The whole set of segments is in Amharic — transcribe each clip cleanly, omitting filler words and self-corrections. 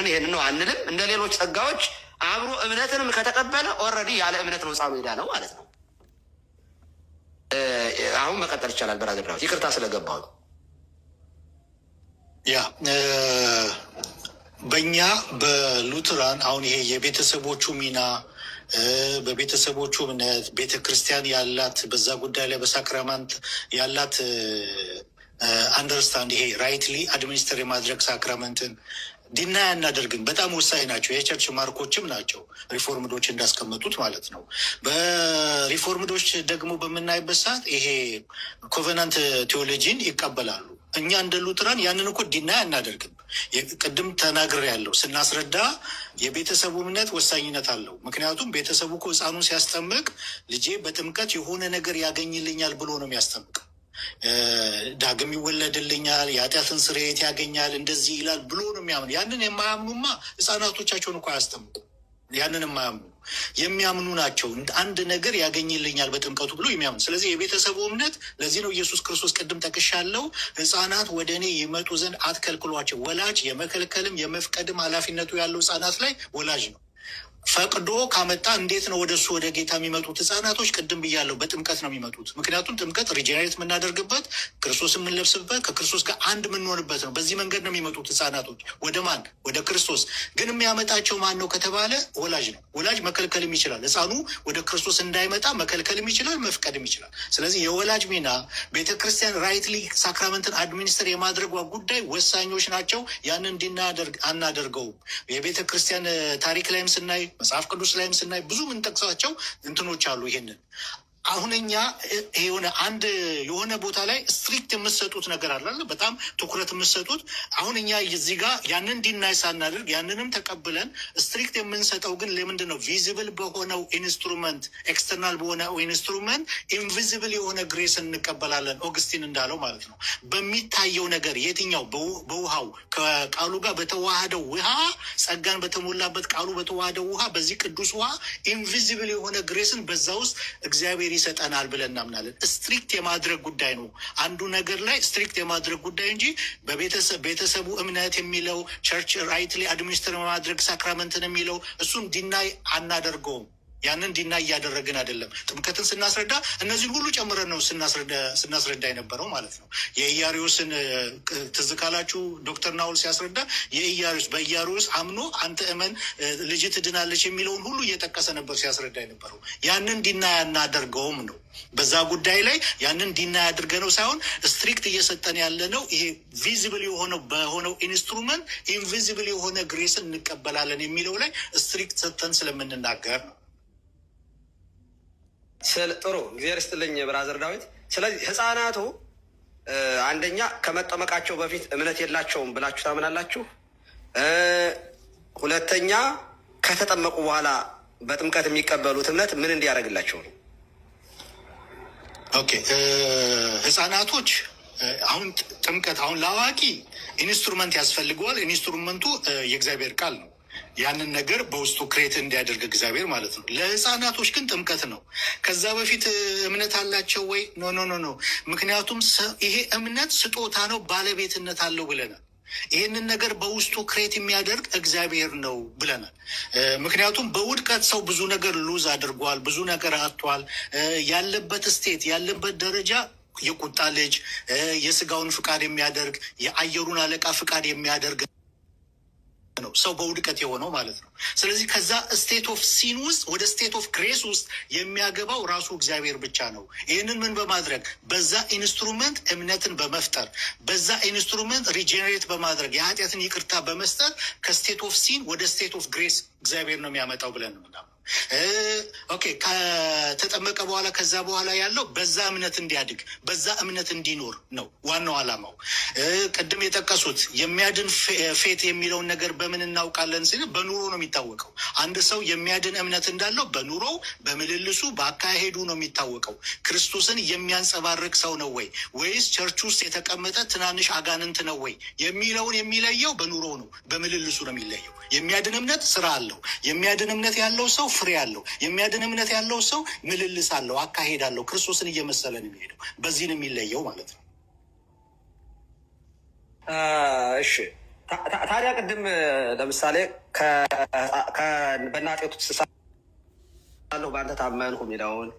ይህንን ነው አንልም። እንደ ሌሎች ጸጋዎች አብሮ እምነትንም ከተቀበለ ኦልሬዲ ያለ እምነት ነው ሕፃኑ ሄዳ ነው ማለት ነው። አሁን መቀጠል ይቻላል። ብራዘር ዳዊት ይቅርታ ስለገባው። ያ በእኛ በሉትራን አሁን ይሄ የቤተሰቦቹ ሚና በቤተሰቦቹ እምነት ቤተ ክርስቲያን ያላት በዛ ጉዳይ ላይ በሳክራማንት ያላት አንደርስታንድ ይሄ ራይትሊ አድሚኒስትር የማድረግ ሳክራመንትን ዲና ያናደርግን በጣም ወሳኝ ናቸው። የቸርች ማርኮችም ናቸው ሪፎርምዶች እንዳስቀመጡት ማለት ነው። በሪፎርምዶች ደግሞ በምናይበት ሰዓት ይሄ ኮቨናንት ቴዎሎጂን ይቀበላሉ። እኛ እንደ ሉትራን ያንን እኮ ዲና አናደርግም። ቅድም ተናግር ያለው ስናስረዳ የቤተሰቡ እምነት ወሳኝነት አለው። ምክንያቱም ቤተሰቡ እኮ ሕፃኑን ሲያስጠምቅ ልጄ በጥምቀት የሆነ ነገር ያገኝልኛል ብሎ ነው የሚያስጠምቅ። ዳግም ይወለድልኛል፣ የኃጢአትን ስርየት ያገኛል፣ እንደዚህ ይላል ብሎ ነው የሚያምኑ። ያንን የማያምኑማ ሕፃናቶቻቸውን እኮ አያስጠምቁ። ያንን የማያምኑ የሚያምኑ ናቸው። አንድ ነገር ያገኝልኛል በጥምቀቱ ብሎ የሚያምኑ። ስለዚህ የቤተሰቡ እምነት ለዚህ ነው ኢየሱስ ክርስቶስ ቅድም ጠቅሻለሁ፣ ሕፃናት ወደ እኔ ይመጡ ዘንድ አትከልክሏቸው። ወላጅ የመከልከልም የመፍቀድም ኃላፊነቱ ያለው ሕፃናት ላይ ወላጅ ነው። ፈቅዶ ካመጣ እንዴት ነው ወደ እሱ ወደ ጌታ የሚመጡት ሕፃናቶች? ቅድም ብያለሁ፣ በጥምቀት ነው የሚመጡት። ምክንያቱም ጥምቀት ሪጀኔሬት የምናደርግበት ክርስቶስ የምንለብስበት ከክርስቶስ ጋር አንድ የምንሆንበት ነው። በዚህ መንገድ ነው የሚመጡት ሕፃናቶች ወደ ማን? ወደ ክርስቶስ። ግን የሚያመጣቸው ማን ነው ከተባለ ወላጅ ነው። ወላጅ መከልከልም ይችላል። ሕፃኑ ወደ ክርስቶስ እንዳይመጣ መከልከልም ይችላል፣ መፍቀድም ይችላል። ስለዚህ የወላጅ ሚና ቤተ ክርስቲያን ራይትሊ ሳክራመንትን አድሚኒስትር የማድረጓ ጉዳይ ወሳኞች ናቸው። ያንን እንድናደርግ አናደርገውም። የቤተ ክርስቲያን ታሪክ ላይም ስናይ መጽሐፍ ቅዱስ ላይም ስናይ ብዙ የምንጠቅሳቸው እንትኖች አሉ። ይሄንን አሁን እኛ የሆነ ቦታ ላይ ስትሪክት የምትሰጡት ነገር አለ፣ በጣም ትኩረት የምትሰጡት። አሁን እኛ እዚህ ጋር ያንን ዲናይ ሳናደርግ ያንንም ተቀብለን ስትሪክት የምንሰጠው ግን ለምንድን ነው? ቪዚብል በሆነው ኢንስትሩመንት፣ ኤክስተርናል በሆነው ኢንስትሩመንት ኢንቪዚብል የሆነ ግሬስ እንቀበላለን። ኦግስቲን እንዳለው ማለት ነው። በሚታየው ነገር የትኛው? በውሃው ከቃሉ ጋር በተዋሃደው ውሃ፣ ጸጋን በተሞላበት ቃሉ በተዋሃደው ውሃ፣ በዚህ ቅዱስ ውሃ ኢንቪዚብል የሆነ ግሬስን በዛ ውስጥ እግዚአብሔር ይሰጠናል ብለን እናምናለን። ስትሪክት የማድረግ ጉዳይ ነው አንዱ ነገር ላይ ስትሪክት የማድረግ ጉዳይ እንጂ ቤተሰቡ እምነት የሚለው ቸርች ራይትሊ አድሚኒስትር ማድረግ ሳክራመንትን የሚለው እሱን ዲናይ አናደርገውም። ያንን ዲና እያደረግን አይደለም። ጥምቀትን ስናስረዳ እነዚህን ሁሉ ጨምረን ነው ስናስረዳ የነበረው ማለት ነው። የኢያሪዮስን ትዝ ካላችሁ ዶክተር ናውል ሲያስረዳ በኢያሪዮስ አምኖ አንተ እመን ልጅ ትድናለች የሚለውን ሁሉ እየጠቀሰ ነበር ሲያስረዳ የነበረው። ያንን ዲና ያናደርገውም ነው። በዛ ጉዳይ ላይ ያንን ዲና ያድርገ ነው ሳይሆን ስትሪክት እየሰጠን ያለ ነው። ይሄ ቪዚብል የሆነው በሆነው ኢንስትሩመንት ኢንቪዚብል የሆነ ግሬስን እንቀበላለን የሚለው ላይ ስትሪክት ሰጠን ስለምንናገር ነው። ጥሩ እግዚአብሔር ይስጥልኝ ብራዘር ዳዊት። ስለዚህ ሕፃናቱ አንደኛ ከመጠመቃቸው በፊት እምነት የላቸውም ብላችሁ ታምናላችሁ? ሁለተኛ ከተጠመቁ በኋላ በጥምቀት የሚቀበሉት እምነት ምን እንዲያደርግላቸው ነው? ኦኬ ሕፃናቶች አሁን ጥምቀት አሁን ለአዋቂ ኢንስትሩመንት ያስፈልገዋል። ኢንስትሩመንቱ የእግዚአብሔር ቃል ነው። ያንን ነገር በውስጡ ክሬት እንዲያደርግ እግዚአብሔር ማለት ነው። ለሕፃናቶች ግን ጥምቀት ነው። ከዛ በፊት እምነት አላቸው ወይ? ኖ። ምክንያቱም ይሄ እምነት ስጦታ ነው፣ ባለቤትነት አለው ብለናል። ይህንን ነገር በውስጡ ክሬት የሚያደርግ እግዚአብሔር ነው ብለናል። ምክንያቱም በውድቀት ሰው ብዙ ነገር ሉዝ አድርጓል፣ ብዙ ነገር አጥቷል። ያለበት ስቴት ያለበት ደረጃ የቁጣ ልጅ፣ የስጋውን ፍቃድ የሚያደርግ የአየሩን አለቃ ፍቃድ የሚያደርግ ነው ሰው በውድቀት የሆነው ማለት ነው። ስለዚህ ከዛ ስቴት ኦፍ ሲን ውስጥ ወደ ስቴት ኦፍ ግሬስ ውስጥ የሚያገባው ራሱ እግዚአብሔር ብቻ ነው። ይህንን ምን በማድረግ በዛ ኢንስትሩመንት እምነትን በመፍጠር በዛ ኢንስትሩመንት ሪጀኔሬት በማድረግ የኃጢአትን ይቅርታ በመስጠት ከስቴት ኦፍ ሲን ወደ ስቴት ኦፍ ግሬስ እግዚአብሔር ነው የሚያመጣው ብለን ነው። ኦኬ ከተጠመቀ በኋላ ከዛ በኋላ ያለው በዛ እምነት እንዲያድግ በዛ እምነት እንዲኖር ነው ዋናው ዓላማው። ቅድም የጠቀሱት የሚያድን ፌት የሚለውን ነገር በምን እናውቃለን ሲል በኑሮ ነው የሚታወቀው። አንድ ሰው የሚያድን እምነት እንዳለው በኑሮው፣ በምልልሱ፣ በአካሄዱ ነው የሚታወቀው። ክርስቶስን የሚያንጸባርቅ ሰው ነው ወይ ወይስ ቸርች ውስጥ የተቀመጠ ትናንሽ አጋንንት ነው ወይ የሚለውን የሚለየው በኑሮው ነው፣ በምልልሱ ነው የሚለየው። የሚያድን እምነት ስራ አለው። የሚያድን እምነት ያለው ሰው ፍሬ አለው። የሚያድን እምነት ያለው ሰው ምልልስ አለው፣ አካሄድ አለው። ክርስቶስን እየመሰለ ነው የሚሄደው። በዚህ ነው የሚለየው ማለት ነው። እሺ ታዲያ ቅድም ለምሳሌ በእናቴ ጡት ሳለሁ በአንተ ታመንሁ የሚለውን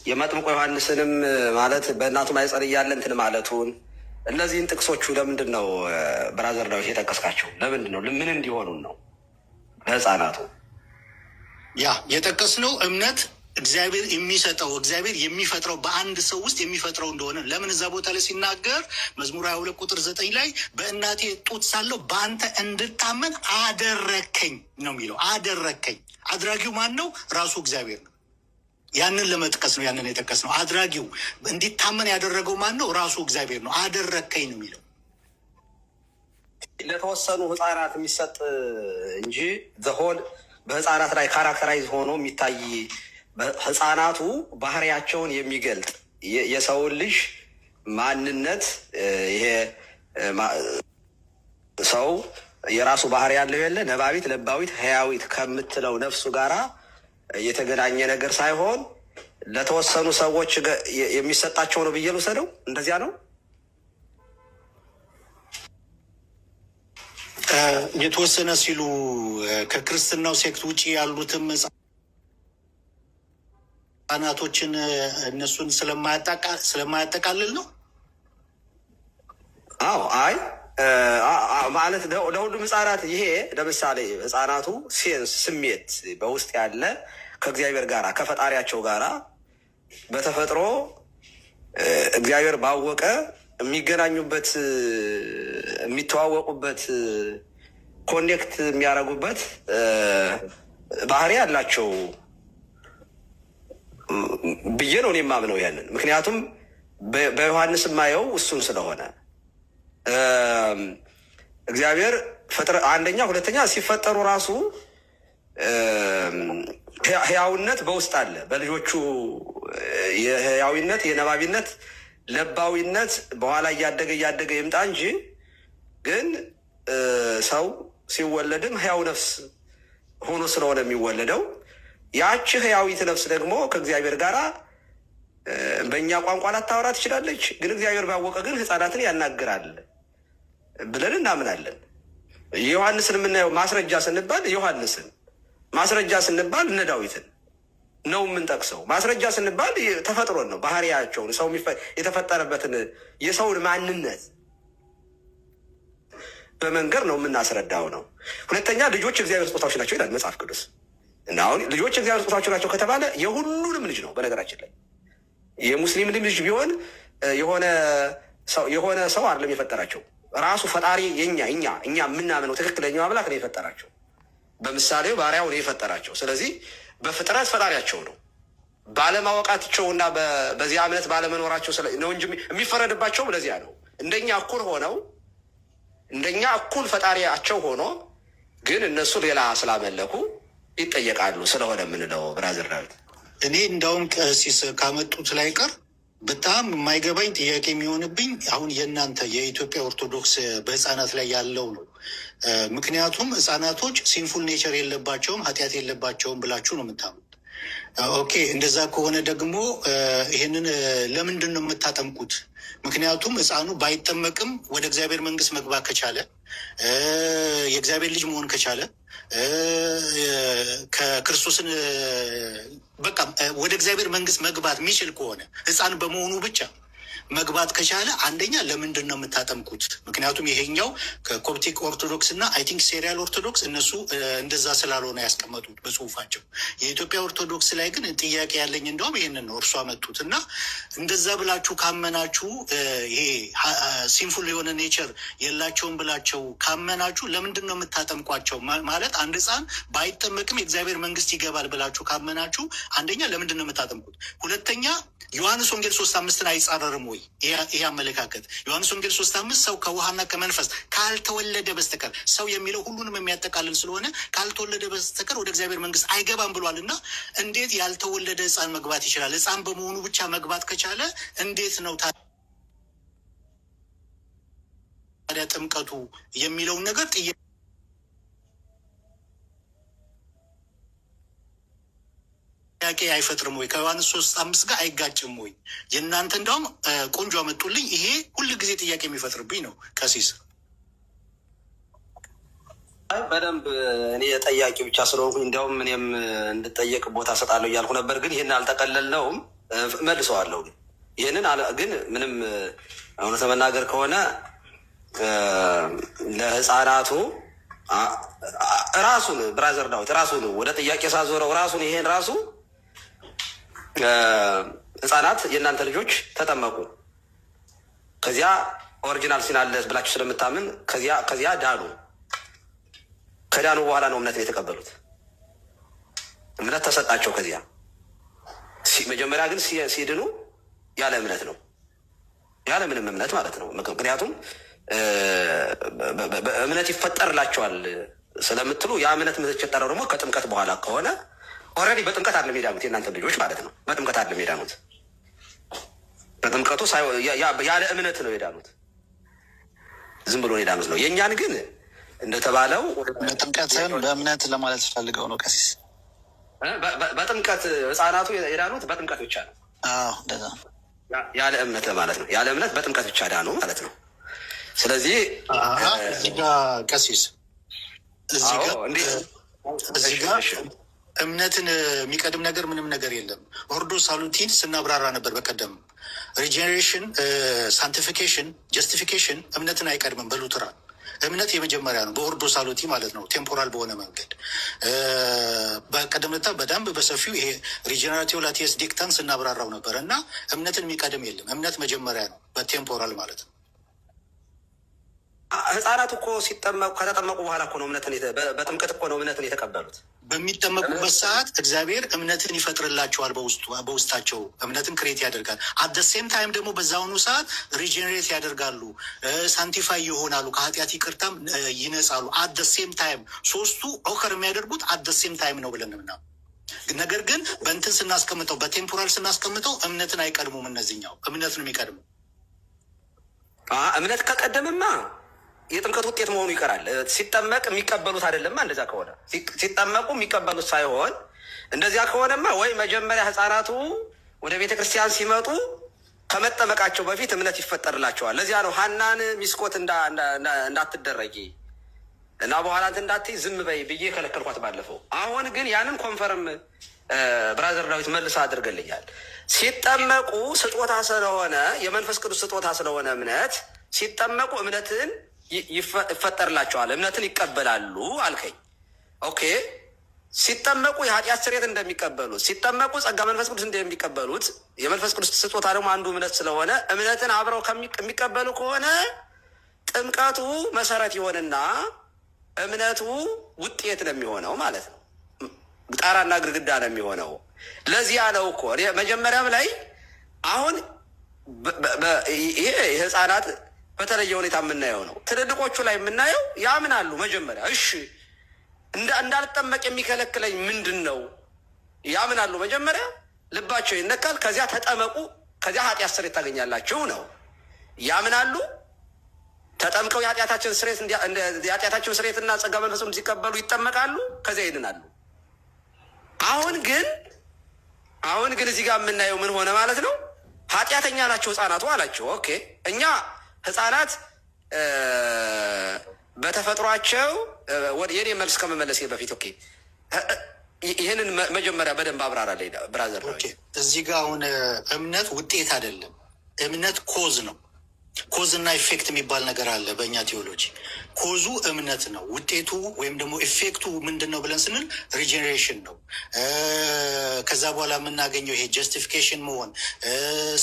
የመጥምቆ ዮሐንስንም ማለት በእናቱ ማኅፀን እያለ እንትን ማለቱን እነዚህን ጥቅሶቹ ለምንድን ነው ብራዘር ዳዊት የጠቀስካቸው? ለምንድን ነው? ምን እንዲሆኑን ነው? ለህፃናቱ ያ የጠቀስነው እምነት እግዚአብሔር የሚሰጠው እግዚአብሔር የሚፈጥረው በአንድ ሰው ውስጥ የሚፈጥረው እንደሆነ ለምን እዛ ቦታ ላይ ሲናገር መዝሙር 22 ቁጥር 9 ላይ በእናቴ ጡት ሳለሁ በአንተ እንድታመን አደረከኝ ነው የሚለው። አደረከኝ። አድራጊው ማን ነው? ራሱ እግዚአብሔር ነው። ያንን ለመጥቀስ ነው ያንን የጠቀስነው። አድራጊው እንዲታመን ያደረገው ማን ነው? ራሱ እግዚአብሔር ነው። አደረከኝ ነው የሚለው። ለተወሰኑ ህፃናት የሚሰጥ እንጂ ዘሆል በህፃናት ላይ ካራክተራይዝ ሆኖ የሚታይ ህፃናቱ ባህሪያቸውን የሚገልጥ የሰውን ልጅ ማንነት ይሄ ሰው የራሱ ባህሪ ያለው የለ ነባቢት፣ ለባዊት፣ ህያዊት ከምትለው ነፍሱ ጋራ የተገናኘ ነገር ሳይሆን ለተወሰኑ ሰዎች የሚሰጣቸው ነው ብዬ ልውሰደው። እንደዚያ ነው። የተወሰነ ሲሉ ከክርስትናው ሴክት ውጭ ያሉትም ህጻናቶችን እነሱን ስለማያጠቃልል ነው። አዎ፣ አይ ማለት ለሁሉም ህጻናት ይሄ ለምሳሌ ህጻናቱ ሴንስ ስሜት በውስጥ ያለ ከእግዚአብሔር ጋራ ከፈጣሪያቸው ጋራ በተፈጥሮ እግዚአብሔር ባወቀ የሚገናኙበት የሚተዋወቁበት ኮኔክት የሚያደርጉበት ባህሪ ያላቸው ብዬ ነው እኔ የማምነው ያንን። ምክንያቱም በዮሐንስ የማየው እሱን ስለሆነ እግዚአብሔር አንደኛ፣ ሁለተኛ ሲፈጠሩ ራሱ ህያውነት በውስጥ አለ በልጆቹ የህያዊነት የነባቢነት ለባዊነት በኋላ እያደገ ይምጣ እንጂ ግን ሰው ሲወለድም ህያው ነፍስ ሆኖ ስለሆነ የሚወለደው ያቺ ህያዊት ነፍስ ደግሞ ከእግዚአብሔር ጋር በእኛ ቋንቋ ላታወራ ትችላለች፣ ግን እግዚአብሔር ባወቀ ግን ህፃናትን ያናግራል ብለን እናምናለን። ዮሐንስን የምናየው ማስረጃ ስንባል ዮሐንስን፣ ማስረጃ ስንባል እነ ዳዊትን ነው የምንጠቅሰው። ማስረጃ ስንባል ተፈጥሮን ነው፣ ባህሪያቸውን፣ ሰው የተፈጠረበትን የሰውን ማንነት በመንገር ነው የምናስረዳው ነው። ሁለተኛ ልጆች እግዚአብሔር ስጦታዎች ናቸው ይላል መጽሐፍ ቅዱስ። እና አሁን ልጆች እግዚአብሔር ስጦታዎች ናቸው ከተባለ የሁሉንም ልጅ ነው። በነገራችን ላይ የሙስሊም ልጅ ቢሆን የሆነ ሰው አይደለም የፈጠራቸው፣ ራሱ ፈጣሪ እኛ የምናምነው ትክክለኛው አምላክ ነው የፈጠራቸው። በምሳሌው ባሪያው ነው የፈጠራቸው። ስለዚህ በፍጥረት ፈጣሪያቸው ነው። ባለማወቃቸው እና በዚያ እምነት ባለመኖራቸው ነው እንጂ የሚፈረድባቸውም ለዚያ ነው። እንደኛ እኩል ሆነው እንደኛ እኩል ፈጣሪያቸው ሆኖ ግን እነሱ ሌላ ስላመለኩ ይጠየቃሉ ስለሆነ የምንለው ብራዘር ዳዊት። እኔ እንዳውም ቀሲስ ካመጡት ላይ ቀር በጣም የማይገባኝ ጥያቄ የሚሆንብኝ አሁን የእናንተ የኢትዮጵያ ኦርቶዶክስ በህፃናት ላይ ያለው ነው። ምክንያቱም ህፃናቶች ሲንፉል ኔቸር የለባቸውም፣ ኃጢአት የለባቸውም ብላችሁ ነው የምታምኑት። ኦኬ፣ እንደዛ ከሆነ ደግሞ ይሄንን ለምንድን ነው የምታጠምቁት? ምክንያቱም ህፃኑ ባይጠመቅም ወደ እግዚአብሔር መንግስት መግባት ከቻለ የእግዚአብሔር ልጅ መሆን ከቻለ ከክርስቶስን በቃ ወደ እግዚአብሔር መንግስት መግባት የሚችል ከሆነ ህፃን በመሆኑ ብቻ መግባት ከቻለ አንደኛ ለምንድን ነው የምታጠምቁት? ምክንያቱም ይሄኛው ከኮፕቲክ ኦርቶዶክስ እና አይ ቲንክ ሴሪያል ኦርቶዶክስ እነሱ እንደዛ ስላልሆነ ያስቀመጡት በጽሁፋቸው። የኢትዮጵያ ኦርቶዶክስ ላይ ግን ጥያቄ ያለኝ እንደውም ይሄንን ነው እርሱ አመጡት እና እንደዛ ብላችሁ ካመናችሁ ይሄ ሲንፉል የሆነ ኔቸር የላቸውም ብላቸው ካመናችሁ ለምንድን ነው የምታጠምቋቸው? ማለት አንድ ህፃን ባይጠመቅም የእግዚአብሔር መንግስት ይገባል ብላችሁ ካመናችሁ አንደኛ ለምንድን ነው የምታጠምቁት? ሁለተኛ ዮሐንስ ወንጌል 3:5 አይጻረርም ወይ? ይሄ አመለካከት ዮሐንስ ወንጌል 3:5 ሰው ከውሃና ከመንፈስ ካልተወለደ በስተቀር ሰው የሚለው ሁሉንም የሚያጠቃልል ስለሆነ ካልተወለደ በስተቀር ወደ እግዚአብሔር መንግስት አይገባም ብሏል እና እንዴት ያልተወለደ ህፃን መግባት ይችላል? ህፃን በመሆኑ ብቻ መግባት ከቻለ እንዴት ነው ታዲያ ጥምቀቱ የሚለውን ነገር ጥያቄ አይፈጥርም ወይ? ከዮሐንስ 3:5 ጋር አይጋጭም ወይ? የእናንተ እንደውም ቆንጆ አመጡልኝ። ይሄ ሁል ጊዜ ጥያቄ የሚፈጥርብኝ ነው ቀሲስ። በደንብ እኔ ጠያቂ ብቻ ስለሆንኩኝ እንዲያውም እኔም እንድጠየቅ ቦታ ሰጣለሁ እያልኩ ነበር። ግን ይህን አልጠቀለልነውም፣ መልሰዋለሁ። ግን ይህንን ግን ምንም እውነት ለመናገር ከሆነ ለህፃናቱ ራሱን ብራዘር ዳዊት ራሱን ወደ ጥያቄ ሳዞረው ራሱን ይሄን ራሱ ህፃናት የእናንተ ልጆች ተጠመቁ፣ ከዚያ ኦሪጂናል ሲን አለ ብላችሁ ስለምታምን ከዚያ ዳኑ። ከዳኑ በኋላ ነው እምነትን የተቀበሉት። እምነት ተሰጣቸው። ከዚያ መጀመሪያ ግን ሲድኑ ያለ እምነት ነው፣ ያለ ምንም እምነት ማለት ነው። ምክንያቱም እምነት ይፈጠርላቸዋል ስለምትሉ ያ እምነት የምትፈጠረው ደግሞ ከጥምቀት በኋላ ከሆነ ኦልሬዲ በጥምቀት አይደለም የዳኑት የእናንተ ልጆች ማለት ነው። በጥምቀት አይደለም የዳኑት። በጥምቀቱ ያለ እምነት ነው የዳኑት። ዝም ብሎ የዳኑት ነው። የእኛን ግን እንደተባለው በጥምቀት ሳይሆን በእምነት ለማለት ፈልገው ነው ቀሲስ። በጥምቀት ህፃናቱ የዳኑት በጥምቀት ብቻ ነው። እንደዛ ያለ እምነት ማለት ነው። ያለ እምነት በጥምቀት ብቻ ዳኑ ማለት ነው። ስለዚህ እዚህ ጋ ቀሲስ እዚህ ጋ እምነትን የሚቀድም ነገር ምንም ነገር የለም። ኦርዶ ሳሉቲን ስናብራራ ነበር በቀደም። ሪጀኔሬሽን፣ ሳንቲፊኬሽን፣ ጀስቲፊኬሽን እምነትን አይቀድምም በሉትራን። እምነት የመጀመሪያ ነው በኦርዶ ሳሉቲ ማለት ነው። ቴምፖራል በሆነ መንገድ በቀደምታ በደንብ በሰፊው ይሄ ሪጀነራቲቭ ላቲየስ ዲክታን ስናብራራው ነበር እና እምነትን የሚቀድም የለም። እምነት መጀመሪያ ነው በቴምፖራል ማለት ነው። ህፃናት እኮ ከተጠመቁ በኋላ እኮ ነው እምነትን በጥምቀት እኮ ነው እምነትን የተቀበሉት። በሚጠመቁበት ሰዓት እግዚአብሔር እምነትን ይፈጥርላቸዋል። በውስጣቸው እምነትን ክሬት ያደርጋል። አደሴም ታይም ደግሞ በዛውኑ ሰዓት ሪጀኔሬት ያደርጋሉ፣ ሳንቲፋይ ይሆናሉ፣ ከኃጢአት ይቅርታም ይነጻሉ። አደሴም ታይም ሶስቱ ኦከር የሚያደርጉት አደሴም ታይም ነው ብለን ምና ነገር ግን በእንትን ስናስቀምጠው በቴምፖራል ስናስቀምጠው እምነትን አይቀድሙም። እነዚህኛው እምነት ነው የሚቀድሙ። እምነት ከቀደምማ የጥምቀት ውጤት መሆኑ ይቀራል። ሲጠመቅ የሚቀበሉት አይደለም። እንደዛ ከሆነ ሲጠመቁ የሚቀበሉት ሳይሆን እንደዚያ ከሆነማ ወይ መጀመሪያ ህፃናቱ ወደ ቤተ ክርስቲያን ሲመጡ ከመጠመቃቸው በፊት እምነት ይፈጠርላቸዋል። ለዚያ ነው ሀናን ሚስኮት እንዳትደረጊ እና በኋላ እንዳትይ ዝም በይ ብዬ ከለከልኳት ባለፈው። አሁን ግን ያንን ኮንፈርም ብራዘር ዳዊት መልስ አድርገልኛል። ሲጠመቁ ስጦታ ስለሆነ የመንፈስ ቅዱስ ስጦታ ስለሆነ እምነት ሲጠመቁ እምነትን ይፈጠርላቸዋል፣ እምነትን ይቀበላሉ አልከኝ። ኦኬ፣ ሲጠመቁ የኃጢአት ስርየት እንደሚቀበሉት ሲጠመቁ ጸጋ መንፈስ ቅዱስ እንደሚቀበሉት የመንፈስ ቅዱስ ስጦታ ደግሞ አንዱ እምነት ስለሆነ እምነትን አብረው የሚቀበሉ ከሆነ ጥምቀቱ መሰረት ይሆንና እምነቱ ውጤት ነው የሚሆነው ማለት ነው። ጣራና ግድግዳ ነው የሚሆነው። ለዚያ ነው እኮ መጀመሪያም ላይ አሁን ይሄ የህፃናት በተለየ ሁኔታ የምናየው ነው። ትልልቆቹ ላይ የምናየው ያምናሉ። መጀመሪያ እሺ እንዳልጠመቅ የሚከለክለኝ ምንድን ነው? ያምናሉ። መጀመሪያ ልባቸው ይነካል። ከዚያ ተጠመቁ፣ ከዚያ ኃጢአት ስርየት ታገኛላችሁ ነው። ያምናሉ። ተጠምቀው የኃጢአታችን ስርየትና ጸጋ መንፈስ ሲቀበሉ ይጠመቃሉ። ከዚያ ይድናሉ። አሁን ግን እዚህ ጋር የምናየው ምን ሆነ ማለት ነው? ኃጢአተኛ ናቸው ህፃናቱ አላቸው። ኦኬ፣ እኛ ህፃናት በተፈጥሯቸው የኔ መልስ ከመመለስ በፊት ኦኬ፣ ይህንን መጀመሪያ በደንብ አብራራ ላይ ብራዘር። እዚህ ጋር አሁን እምነት ውጤት አይደለም። እምነት ኮዝ ነው። ኮዝ እና ኢፌክት የሚባል ነገር አለ በእኛ ቴዎሎጂ። ኮዙ እምነት ነው። ውጤቱ ወይም ደግሞ ኢፌክቱ ምንድን ነው ብለን ስንል ሪጀኔሬሽን ነው። ከዛ በኋላ የምናገኘው ይሄ ጀስቲፊኬሽን መሆን፣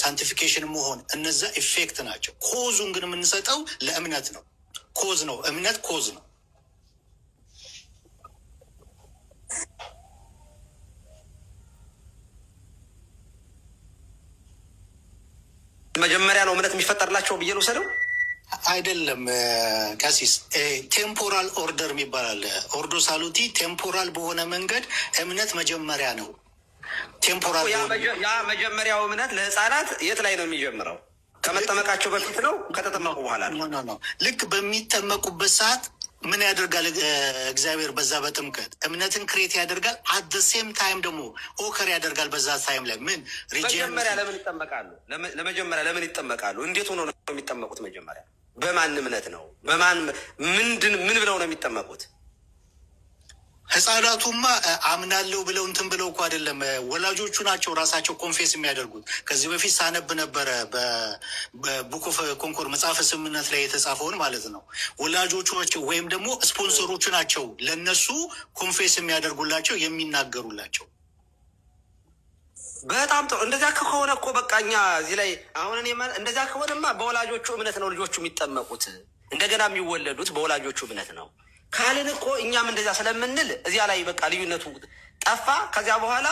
ሳንቲፊኬሽን መሆን፣ እነዛ ኢፌክት ናቸው። ኮዙን ግን የምንሰጠው ለእምነት ነው። ኮዝ ነው። እምነት ኮዝ ነው። መጀመሪያ ነው እምነት የሚፈጠርላቸው ብዬ ልውሰደው? አይደለም ቀሲስ፣ ቴምፖራል ኦርደር የሚባል አለ። ኦርዶ ሳሉቲ ቴምፖራል በሆነ መንገድ እምነት መጀመሪያ ነው። ቴምፖራል ያ መጀመሪያው እምነት ለህፃናት የት ላይ ነው የሚጀምረው? ከመጠመቃቸው በፊት ነው? ከተጠመቁ በኋላ ነው? ልክ በሚጠመቁበት ሰዓት ምን ያደርጋል እግዚአብሔር? በዛ በጥምቀት እምነትን ክሬት ያደርጋል። አት ሴም ታይም ደግሞ ኦከር ያደርጋል። በዛ ታይም ላይ ምን መጀመሪያ ለምን ይጠመቃሉ? ለመጀመሪያ ለምን ይጠመቃሉ? እንዴት ሆኖ ነው የሚጠመቁት? መጀመሪያ በማን እምነት ነው? ምን ብለው ነው የሚጠመቁት? ህጻናቱማ አምናለሁ ብለው እንትን ብለው እኮ አይደለም፣ ወላጆቹ ናቸው ራሳቸው ኮንፌስ የሚያደርጉት። ከዚህ በፊት ሳነብ ነበረ በቡክ ኦፍ ኮንኮርድ መጽሐፈ ስምምነት ላይ የተጻፈውን ማለት ነው። ወላጆቹ ወይም ደግሞ ስፖንሰሮቹ ናቸው ለነሱ ኮንፌስ የሚያደርጉላቸው የሚናገሩላቸው። በጣም ጥሩ። እንደዚያ ከሆነ እኮ በቃ እኛ እዚህ ላይ አሁን እኔ እንደዚያ ከሆነማ በወላጆቹ እምነት ነው ልጆቹ የሚጠመቁት፣ እንደገና የሚወለዱት በወላጆቹ እምነት ነው ካልን እኮ እኛም እንደዚያ ስለምንል እዚያ ላይ በቃ ልዩነቱ ጠፋ። ከዚያ በኋላ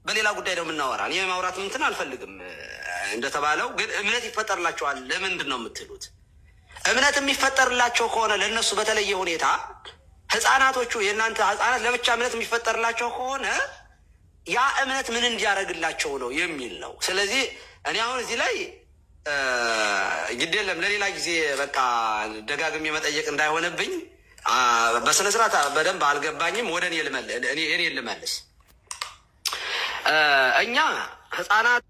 በሌላ ጉዳይ ነው የምናወራ። እኔ ማውራት እንትን አልፈልግም። እንደተባለው ግን እምነት ይፈጠርላቸዋል። ለምንድን ነው የምትሉት? እምነት የሚፈጠርላቸው ከሆነ ለእነሱ በተለየ ሁኔታ ህፃናቶቹ የእናንተ ህፃናት ለብቻ እምነት የሚፈጠርላቸው ከሆነ ያ እምነት ምን እንዲያደርግላቸው ነው የሚል ነው። ስለዚህ እኔ አሁን እዚህ ላይ ግድ የለም ለሌላ ጊዜ በቃ ደጋግሜ መጠየቅ እንዳይሆንብኝ በስነ ስርዓት በደንብ አልገባኝም። ወደ እኔ ልመልስ። እኛ ህፃናት